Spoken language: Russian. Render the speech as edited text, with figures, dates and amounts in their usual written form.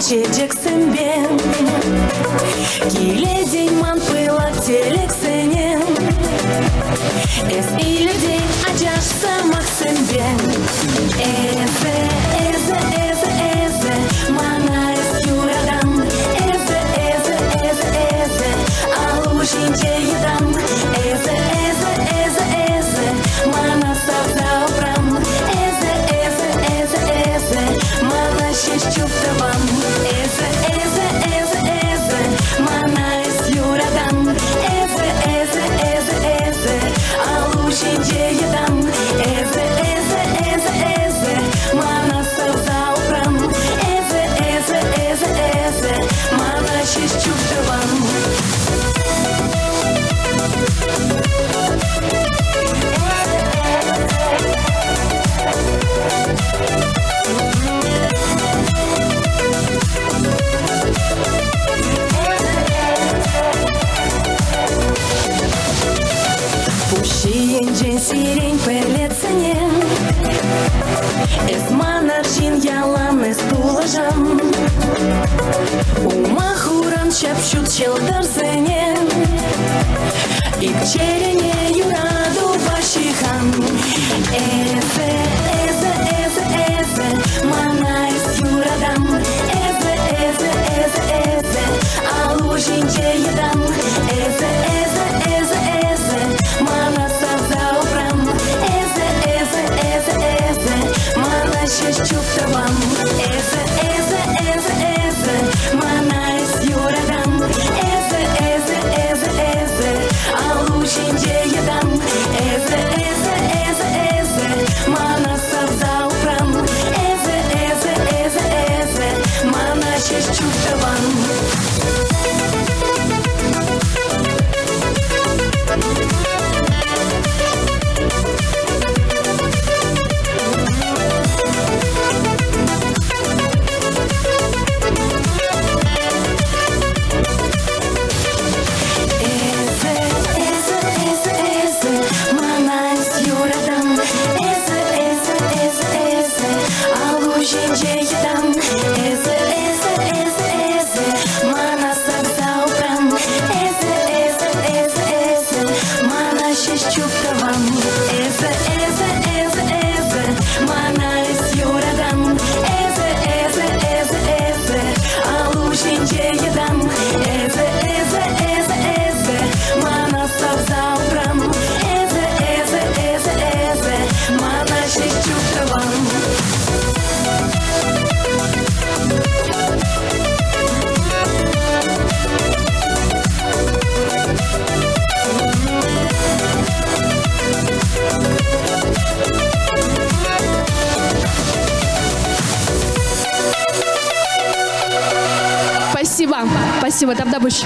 чечексембе Киле ман пылак телексене Эс и людей ажаш самаксембе Эзе, эзе, эзе, эзе Мана эс юрадам Эзе, эзе, эзе, эзе Алушинче едам Эзе, эзе, эзе, эзе Мана савзаупрам Эзе, эзе, эзе, эзе Мана шещуптавам Эзе, эзе, эзе, эзе Мана эс юрадам Эзе, эзе, эзе, эзе Алушинче едам Эзе, эзе, эзе, эзе Мана савзаупрам Эзе, эзе, эзе, эзе Мана шещуптавам Пущиенчен сирень пелецене Эс манарчин ялан эс тулажам Умахуран чапшут челдарзене И черене юраду башихан Эзе, эзе, эзе, эзе Мана эс юрадам Эзе, эзе, эзе, эзе Алушинче едам Эзе, эзе, эзе, эзе Мана савзаупрам Эзе, эзе, эзе, эзе Мана шещуптавам Эзе, эзе, эзе, эзе Мана эс юрадам Эзе, эзе, эзе, эзе Алушинче едам Эзе, эзе, эзе, эзе Мана савзаупрам Эзе, эзе, эзе, эзе Мана шещуптавам Спасибо. Спасибо, Табдабыш.